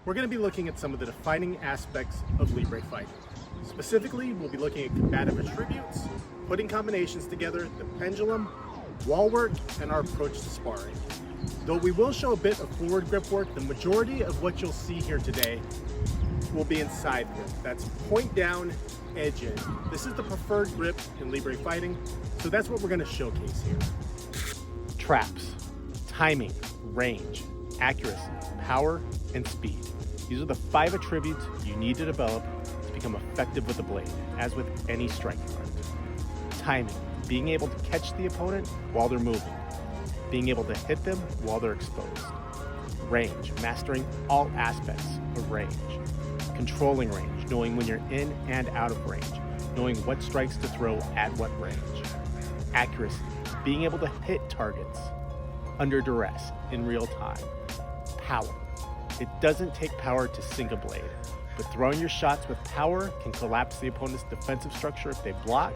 we're going to be looking at some of the defining aspects of Libre fighting. Specifically, we'll be looking at combative attributes, putting combinations together, the pendulum, wall work, and our approach to sparring. Though we will show a bit of forward grip work, the majority of what you'll see here today will be in side grip. That's point down, edge in. This is the preferred grip in Libre fighting, so that's what we're going to showcase here. Traps, timing, range, accuracy, power, and speed. These are the 5 attributes you need to develop to become effective with the blade, as with any striking art. Timing, being able to catch the opponent while they're moving, being able to hit them while they're exposed. Range, mastering all aspects of range. Controlling range, knowing when you're in and out of range, knowing what strikes to throw at what range. Accuracy, being able to hit targets under duress in real time. Power, it doesn't take power to sink a blade, but throwing your shots with power can collapse the opponent's defensive structure if they block.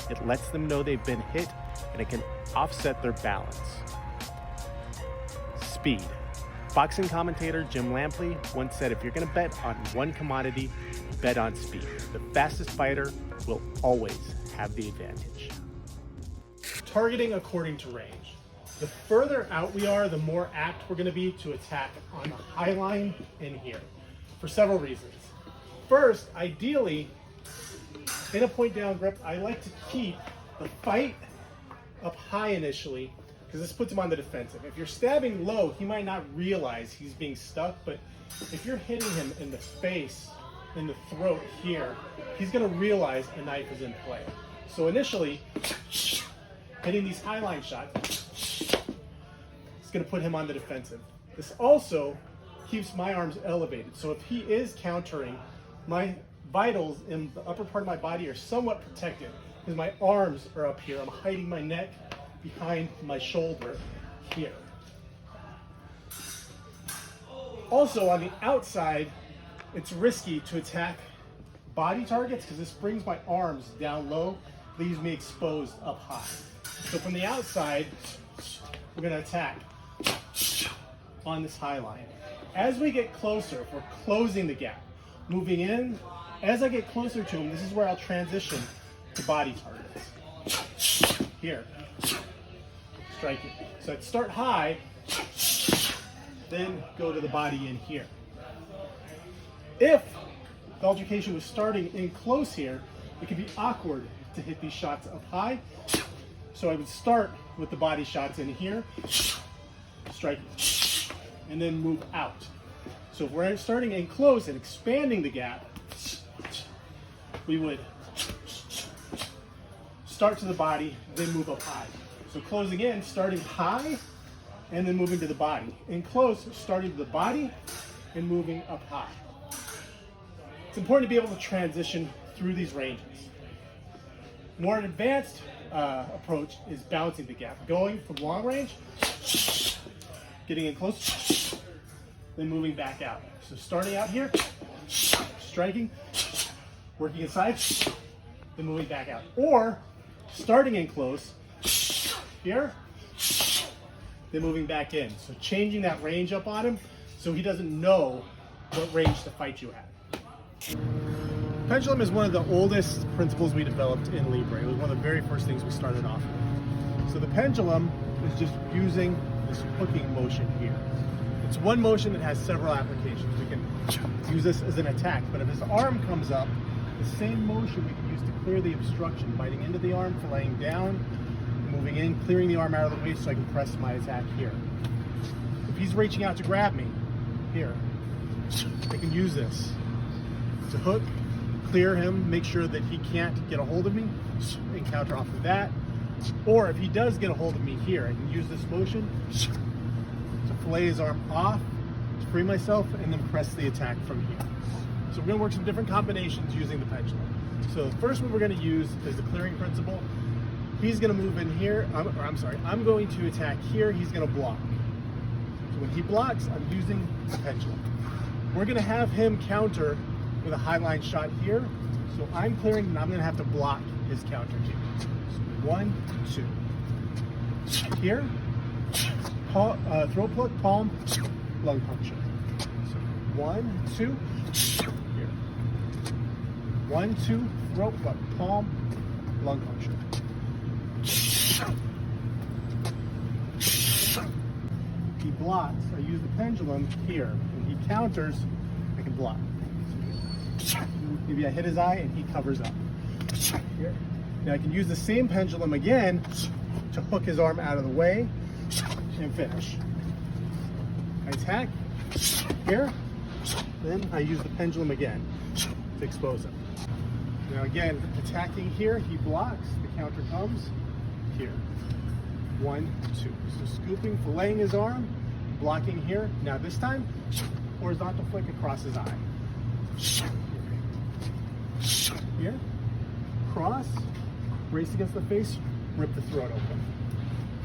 It lets them know they've been hit, and it can offset their balance. Speed. Boxing commentator Jim Lampley once said, if you're going to bet on one commodity, bet on speed. The fastest fighter will always have the advantage. Targeting according to range. The further out we are, the more apt we're going to be to attack on the high line in here, for several reasons. First, ideally, in a point down grip, I like to keep the fight up high initially, because this puts him on the defensive. If you're stabbing low, he might not realize he's being stuck, but if you're hitting him in the face, in the throat here, he's gonna realize a knife is in play. So initially, hitting these high line shots, it's gonna put him on the defensive. This also keeps my arms elevated. So if he is countering, my vitals in the upper part of my body are somewhat protected because my arms are up here. I'm hiding my neck behind my shoulder here. Also on the outside, it's risky to attack body targets because this brings my arms down low, leaves me exposed up high. So from the outside, we're going to attack on this high line. As we get closer, we're closing the gap, moving in. As I get closer to him, this is where I'll transition to body targets. Here. Striking. So I'd start high, then go to the body in here. If the altercation was starting in close here, it could be awkward to hit these shots up high. So I would start with the body shots in here, striking, and then move out. So if we're starting in close and expanding the gap, we would start to the body, then move up high. So closing in, starting high, and then moving to the body. In close, starting to the body and moving up high. It's important to be able to transition through these ranges. More advanced approach is bouncing the gap, going from long range, getting in close, then moving back out. So starting out here, striking, working inside, then moving back out. Or starting in close, here, then moving back in. So changing that range up on him so he doesn't know what range to fight you at. Pendulum is one of the oldest principles we developed in Libre. It was one of the very first things we started off with. So the pendulum is just using this hooking motion here. It's one motion that has several applications. We can use this as an attack, but if his arm comes up, the same motion we can use to clear the obstruction, biting into the arm, filleting down, moving in, clearing the arm out of the way so I can press my attack here. If he's reaching out to grab me, here, I can use this to hook, clear him, make sure that he can't get a hold of me, and counter off of that. Or if he does get a hold of me here, I can use this motion to fillet his arm off, to free myself, and then press the attack from here. So we're going to work some different combinations using the pendulum. So the first one we're going to use is the clearing principle. He's going to move in here, I'm going to attack here, he's going to block. So when he blocks, I'm using the pendulum. We're going to have him counter with a high line shot here. So I'm clearing and I'm going to have to block his counter here. So 1, 2. Here, throw plug, palm, lung puncture. So 1, 2, here. 1, 2, throat, but palm, lung puncture. He blocks, I use the pendulum here. When he counters, I can block. Maybe I hit his eye and he covers up. Here. Now I can use the same pendulum again to hook his arm out of the way and finish. I attack here, then I use the pendulum again to expose him. Now again, attacking here, he blocks, the counter comes here. 1, 2. So scooping, filleting his arm, blocking here. Now this time, horizontal flick across his eye. Here, cross, brace against the face, rip the throat open.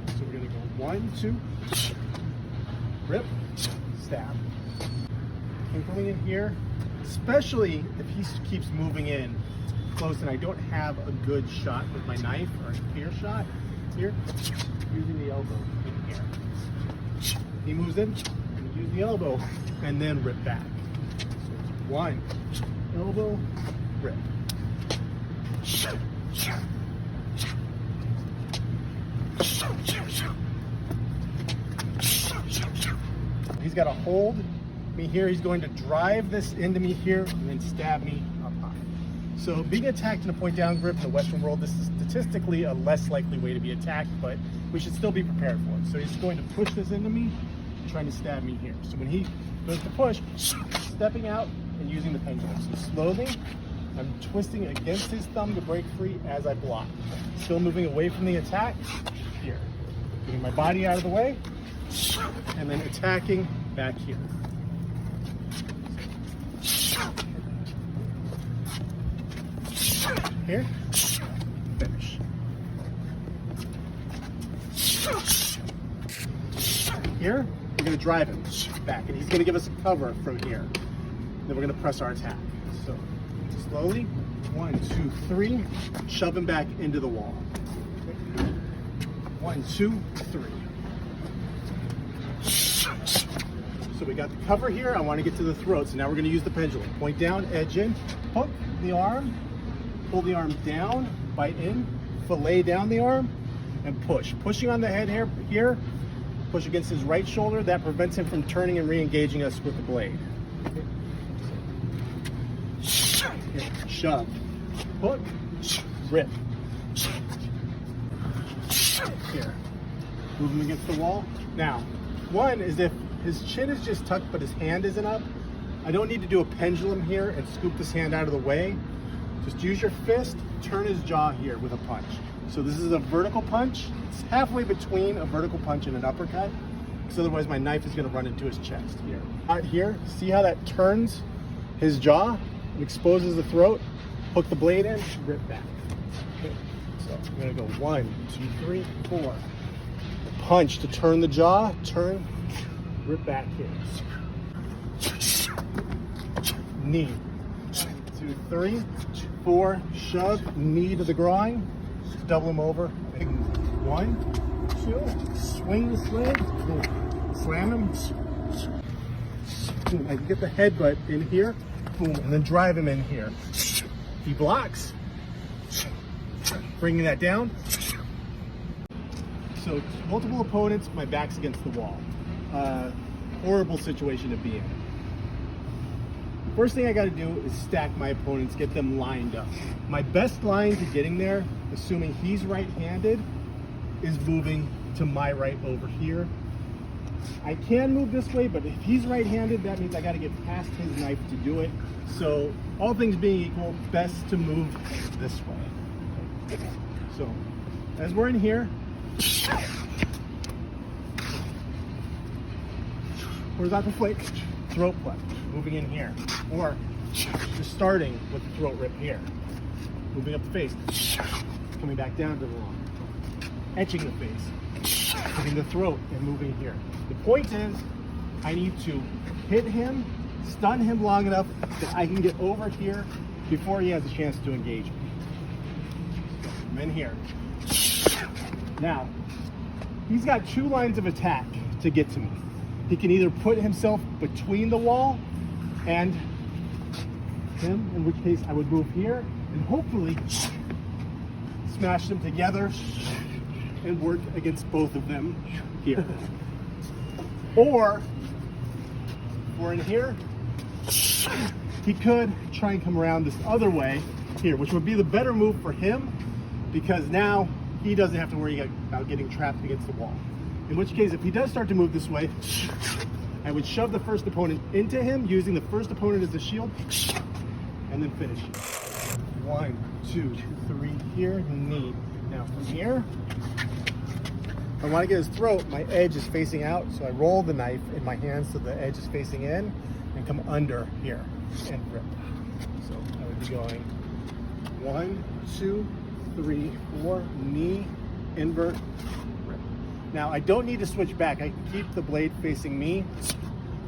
So we're gonna go 1, 2, rip, stab. Twinkling in here, especially if he keeps moving in close and I don't have a good shot with my knife or a clear shot here, using the elbow in here. He moves in, use the elbow, and then rip back. So it's 1, elbow, rip. He's got a hold me here. He's going to drive this into me here and then stab me up high. So being attacked in a point down grip in the Western world, this is statistically a less likely way to be attacked, but we should still be prepared for it. So he's going to push this into me, trying to stab me here. So when he goes to push, stepping out and using the pendulum. So slowly, I'm twisting against his thumb to break free as I block. Still moving away from the attack, here. Getting my body out of the way, and then attacking back here. Here, finish. Here, we're gonna drive him back, and he's gonna give us a cover from here. Then we're gonna press our attack. So, slowly, 1, 2, 3, shove him back into the wall. 1, 2, 3. So we got the cover here. I want to get to the throat. So now we're going to use the pendulum. Point down, edge in, hook the arm, pull the arm down, bite in, fillet down the arm, and push. Pushing on the head here, push against his right shoulder. That prevents him from turning and re-engaging us with the blade. Here, shove, hook, rip. Here, move him against the wall. Now, one is if his chin is just tucked but his hand isn't up, I don't need to do a pendulum here and scoop this hand out of the way. Just use your fist, turn his jaw here with a punch. So this is a vertical punch. It's halfway between a vertical punch and an uppercut, because otherwise my knife is going to run into his chest here. Right here, see how that turns his jaw and exposes the throat? Hook the blade in, rip back. Okay. So I'm going to go 1, 2, 3, 4. Punch to turn the jaw, turn, rip back here. Knee. 2, 3, 4, shove, knee to the groin, double him over. 1, 2, swing the sled, boom. Slam him, boom. I can get the headbutt in here, boom, and then drive him in here. He blocks, bringing that down. So multiple opponents, my back's against the wall. Horrible situation to be in. First thing I got to do is stack my opponents, get them lined up. My best line to getting there, assuming he's right-handed, is moving to my right over here. I can move this way, but if he's right-handed, that means I got to get past his knife to do it. So all things being equal, best to move this way. So as we're in here, horizontal flick, throat plunge, moving in here. Or just starting with the throat rip here. Moving up the face, coming back down to the wall. Etching the face, hitting the throat and moving here. The point is, I need to hit him, stun him long enough that I can get over here before he has a chance to engage me. I'm in here. Now, he's got 2 lines of attack to get to me. He can either put himself between the wall and him, in which case I would move here and hopefully smash them together and work against both of them here. Or in here, he could try and come around this other way here, which would be the better move for him because now he doesn't have to worry about getting trapped against the wall. In which case, if he does start to move this way, I would shove the first opponent into him using the first opponent as a shield and then finish. 1, 2, 3 here, knee. Now from here, if I want to get his throat, my edge is facing out, so I roll the knife in my hand so the edge is facing in and come under here and rip. So I would be going 1, 2, 3, 4, knee, invert, rip. Now I don't need to switch back. I can keep the blade facing me,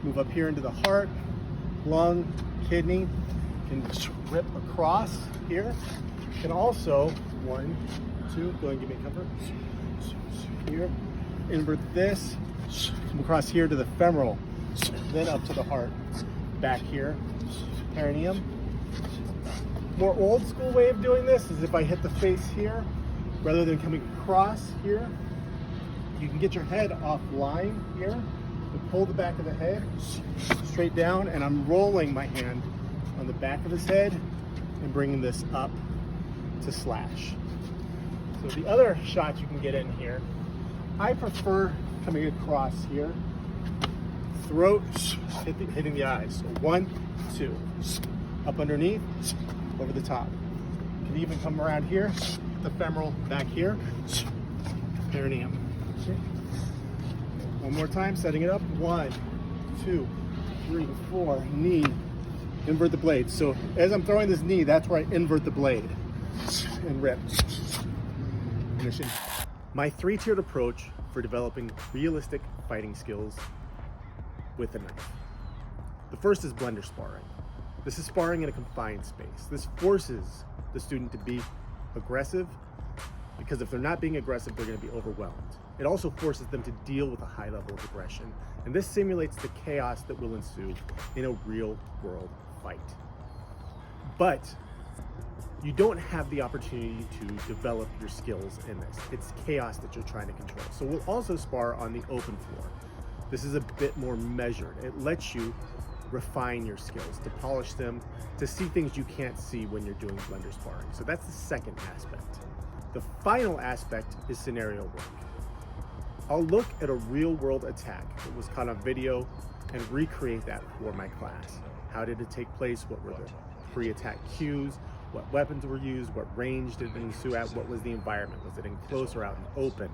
move up here into the heart, lung, kidney, and rip across here. You can also, 1, 2, go and give me a cover. Here, invert this, come across here to the femoral, then up to the heart, back here, perineum. More old school way of doing this is if I hit the face here, rather than coming across here, you can get your head offline here, and pull the back of the head straight down, and I'm rolling my hand on the back of his head and bringing this up to slash. So the other shots you can get in here, I prefer coming across here, throat, hitting the eyes. So 1, 2, up underneath, over the top. You can even come around here, the femoral back here, perineum. Okay. One more time, setting it up. 1, 2, 3, 4, knee, invert the blade. So as I'm throwing this knee, that's where I invert the blade and rip. Finishing. My 3-tiered approach for developing realistic fighting skills with a knife. The first is blender sparring. This is sparring in a confined space. This forces the student to be aggressive because if they're not being aggressive, they're going to be overwhelmed. It also forces them to deal with a high level of aggression, and this simulates the chaos that will ensue in a real world fight. But you don't have the opportunity to develop your skills in this. It's chaos that you're trying to control. So we'll also spar on the open floor. This is a bit more measured. It lets you refine your skills, to polish them, to see things you can't see when you're doing blender sparring. So that's the second aspect. The final aspect is scenario work. I'll look at a real world attack that was caught on video and recreate that for my class. How did it take place? What were the pre-attack cues? What weapons were used? What range did it ensue at? What was the environment? Was it in close or out in open?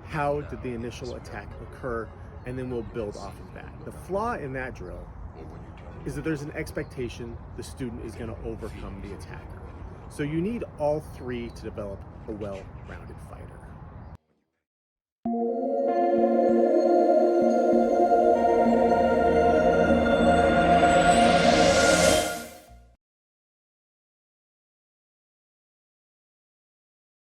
How did the initial attack occur? And then we'll build off of that. The flaw in that drill is that there's an expectation the student is going to overcome the attacker. So you need all three to develop a well-rounded fighter.